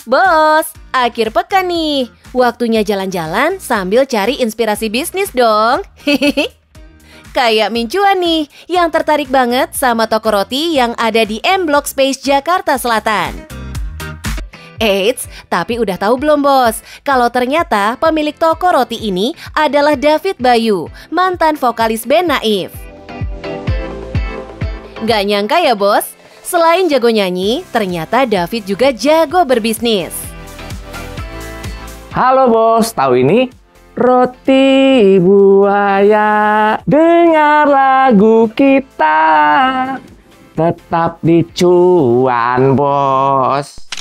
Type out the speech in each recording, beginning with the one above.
Bos, akhir pekan nih. Waktunya jalan-jalan sambil cari inspirasi bisnis dong. Kayak Mincuan nih, yang tertarik banget sama toko roti yang ada di M Block Space Jakarta Selatan. Eits, tapi udah tahu belum bos, kalau ternyata pemilik toko roti ini adalah David Bayu, mantan vokalis band Naif. Gak nyangka ya bos, selain jago nyanyi, ternyata David juga jago berbisnis. Halo bos, tahu ini? Roti buaya, dengar lagu kita, tetap dicuan bos.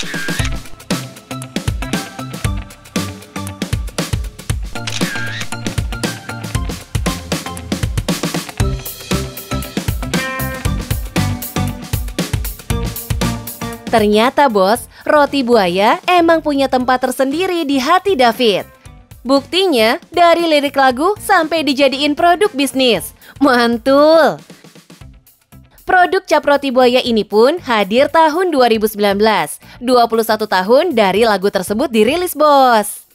Ternyata bos, roti buaya emang punya tempat tersendiri di hati David. Buktinya dari lirik lagu sampai dijadiin produk bisnis. Mantul! Produk cap roti buaya ini pun hadir tahun 2019. 21 tahun dari lagu tersebut dirilis bos.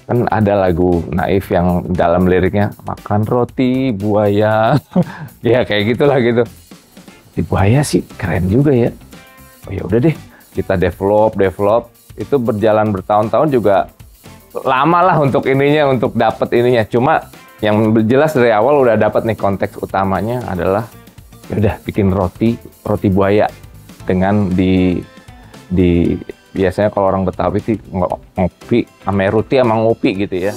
Kan ada lagu Naif yang dalam liriknya makan roti buaya. Ya kayak gitulah gitu. Roti buaya sih keren juga ya. Oh ya udah deh, kita develop itu berjalan bertahun-tahun juga lama lah untuk ininya, untuk dapet ininya. Cuma yang jelas dari awal udah dapet nih konteks utamanya adalah ya udah bikin roti buaya dengan di biasanya kalau orang Betawi sih ngopi sama roti sama ngopi gitu ya.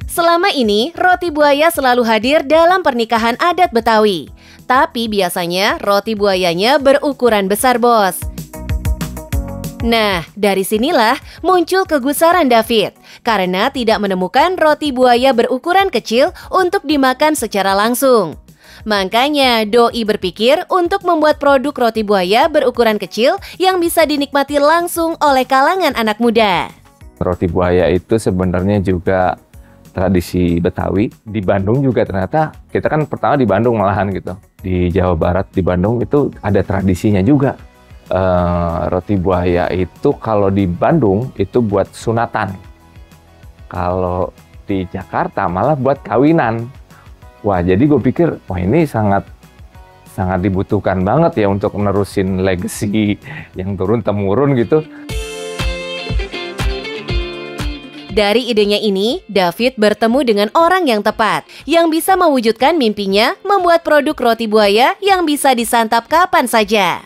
Selama ini roti buaya selalu hadir dalam pernikahan adat Betawi. Tapi biasanya roti buayanya berukuran besar bos. Nah, dari sinilah muncul kegusaran David karena tidak menemukan roti buaya berukuran kecil untuk dimakan secara langsung. Makanya Doi berpikir untuk membuat produk roti buaya berukuran kecil yang bisa dinikmati langsung oleh kalangan anak muda. Roti buaya itu sebenarnya juga tradisi Betawi. Di Bandung juga ternyata, kita kan pertama di Bandung malahan gitu. Di Jawa Barat, di Bandung itu ada tradisinya juga. Roti buaya itu kalau di Bandung itu buat sunatan. Kalau di Jakarta malah buat kawinan. Wah, jadi gue pikir, wah ini sangat dibutuhkan banget ya untuk menerusin legacy yang turun-temurun gitu. Dari idenya ini, David bertemu dengan orang yang tepat, yang bisa mewujudkan mimpinya membuat produk roti buaya yang bisa disantap kapan saja.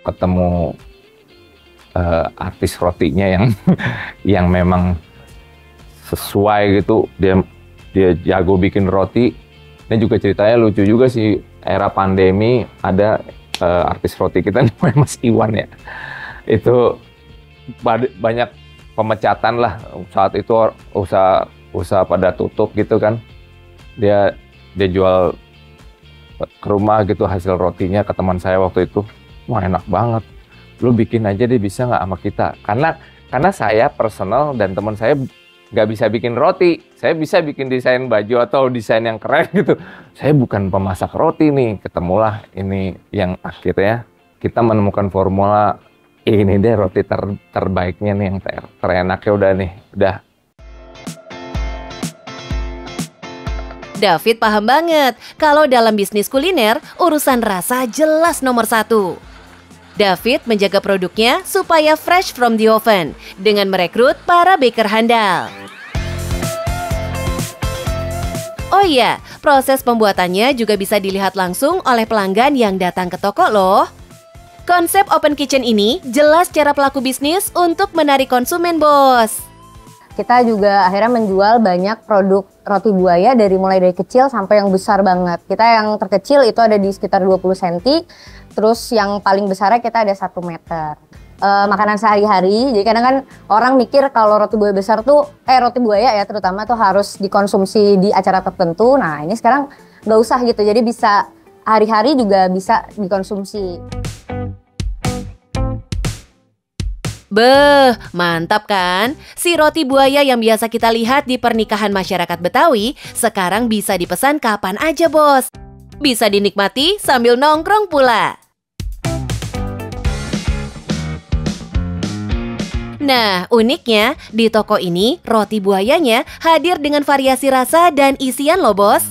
Ketemu artis rotinya yang memang sesuai gitu, dia jago bikin roti. Dan juga ceritanya lucu juga sih, era pandemi ada artis roti kita namanya Mas Iwan ya. Itu banyak pemecatan lah, saat itu usaha pada tutup gitu kan. Dia jual ke rumah gitu hasil rotinya ke teman saya waktu itu. Wah enak banget, lu bikin aja deh bisa nggak sama kita. Karena saya personal dan teman saya nggak bisa bikin roti. Saya bisa bikin desain baju atau desain yang keren gitu. Saya bukan pemasak roti nih. Ketemulah ini yang akhirnya kita menemukan formula. Ini deh roti terbaiknya nih, yang terenaknya udah. David paham banget kalau dalam bisnis kuliner, urusan rasa jelas nomor satu. David menjaga produknya supaya fresh from the oven dengan merekrut para baker handal. Oh iya, proses pembuatannya juga bisa dilihat langsung oleh pelanggan yang datang ke toko loh. Konsep open kitchen ini jelas cara pelaku bisnis untuk menarik konsumen, bos. Kita juga akhirnya menjual banyak produk roti buaya mulai dari kecil sampai yang besar banget. Kita yang terkecil itu ada di sekitar 20 cm, terus yang paling besarnya kita ada 1 meter. Makanan sehari-hari, jadi kadang kan orang mikir kalau roti buaya besar tuh, roti buaya ya terutama tuh harus dikonsumsi di acara tertentu. Nah ini sekarang nggak usah gitu, jadi bisa hari-hari juga bisa dikonsumsi. Beh, mantap kan? Si roti buaya yang biasa kita lihat di pernikahan masyarakat Betawi sekarang bisa dipesan kapan aja, bos. Bisa dinikmati sambil nongkrong pula. Nah, uniknya di toko ini roti buayanya hadir dengan variasi rasa dan isian loh bos.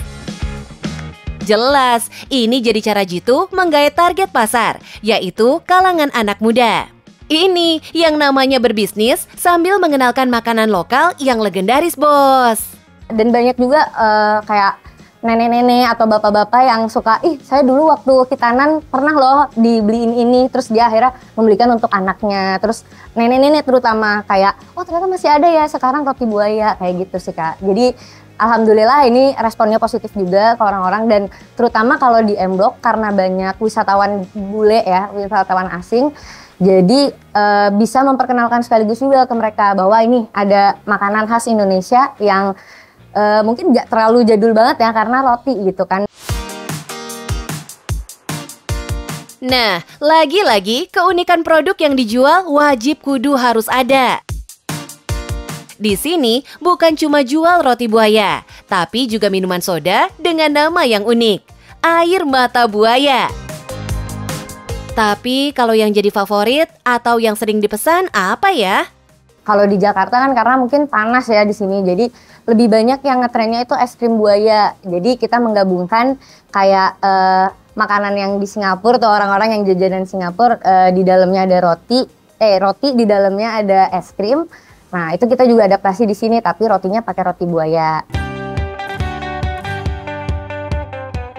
Jelas, ini jadi cara Jitu menggait target pasar, yaitu kalangan anak muda. Ini yang namanya berbisnis sambil mengenalkan makanan lokal yang legendaris, bos. Dan banyak juga kayak nenek-nenek atau bapak-bapak yang suka, saya dulu waktu khitanan pernah loh dibeliin ini, terus dia akhirnya membelikan untuk anaknya. Terus nenek-nenek terutama kayak, oh ternyata masih ada ya sekarang roti buaya, kayak gitu sih Kak. Jadi alhamdulillah ini responnya positif juga ke orang-orang, dan terutama kalau di M Block karena banyak wisatawan bule ya, wisatawan asing, jadi bisa memperkenalkan sekaligus juga ke mereka bahwa ini ada makanan khas Indonesia yang mungkin nggak terlalu jadul banget ya karena roti gitu kan. Nah, lagi-lagi keunikan produk yang dijual wajib kudu harus ada. Di sini bukan cuma jual roti buaya, tapi juga minuman soda dengan nama yang unik, air mata buaya. Tapi kalau yang jadi favorit atau yang sering dipesan apa ya? Kalau di Jakarta kan karena mungkin panas ya di sini, jadi lebih banyak yang ngetrennya itu es krim buaya. Jadi kita menggabungkan kayak makanan yang di Singapura tuh, orang-orang yang jajanan Singapura, di dalamnya ada roti di dalamnya ada es krim. Nah itu kita juga adaptasi di sini, tapi rotinya pakai roti buaya.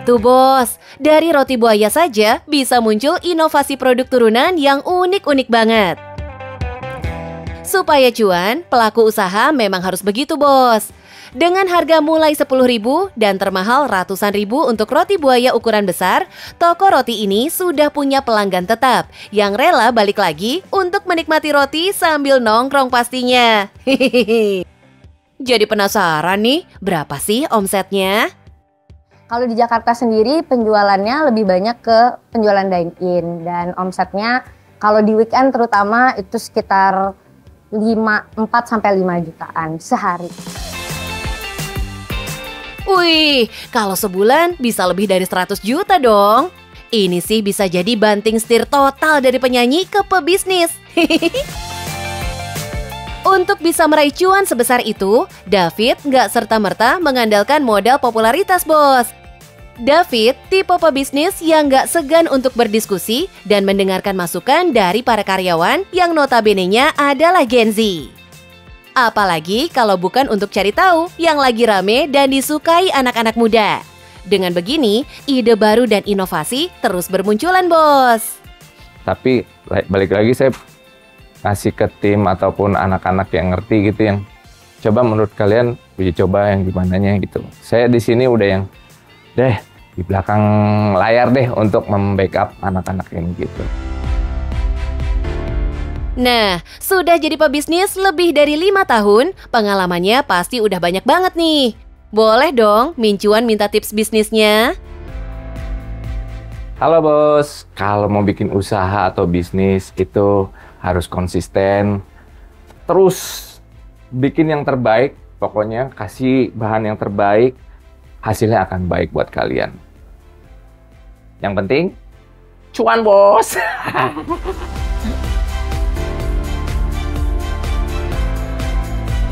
Tuh bos, dari roti buaya saja bisa muncul inovasi produk turunan yang unik-unik banget. Supaya cuan, pelaku usaha memang harus begitu bos. Dengan harga mulai 10.000 dan termahal ratusan ribu untuk roti buaya ukuran besar, toko roti ini sudah punya pelanggan tetap yang rela balik lagi untuk menikmati roti sambil nongkrong pastinya. Jadi penasaran nih, berapa sih omsetnya? Kalau di Jakarta sendiri penjualannya lebih banyak ke penjualan dine-in, dan omsetnya kalau di weekend terutama itu sekitar 4-5 jutaan sehari. Wih, kalau sebulan bisa lebih dari 100 juta dong. Ini sih bisa jadi banting setir total dari penyanyi ke pebisnis. Untuk bisa meraih cuan sebesar itu, David nggak serta-merta mengandalkan modal popularitas, bos. David tipe pebisnis yang nggak segan untuk berdiskusi dan mendengarkan masukan dari para karyawan yang notabene-nya adalah Gen Z. Apalagi kalau bukan untuk cari tahu yang lagi rame dan disukai anak-anak muda. Dengan begini, ide baru dan inovasi terus bermunculan, bos. Tapi balik lagi saya ngasih ke tim ataupun anak-anak yang ngerti gitu, yang coba menurut kalian uji coba yang gimananya gitu. Saya di sini udah yang di belakang layar deh untuk membackup anak-anak ini gitu. Nah, sudah jadi pebisnis lebih dari 5 tahun, pengalamannya pasti udah banyak banget nih. Boleh dong Mincuan minta tips bisnisnya? Halo bos, kalau mau bikin usaha atau bisnis itu harus konsisten, terus bikin yang terbaik, pokoknya kasih bahan yang terbaik, hasilnya akan baik buat kalian. Yang penting, cuan bos!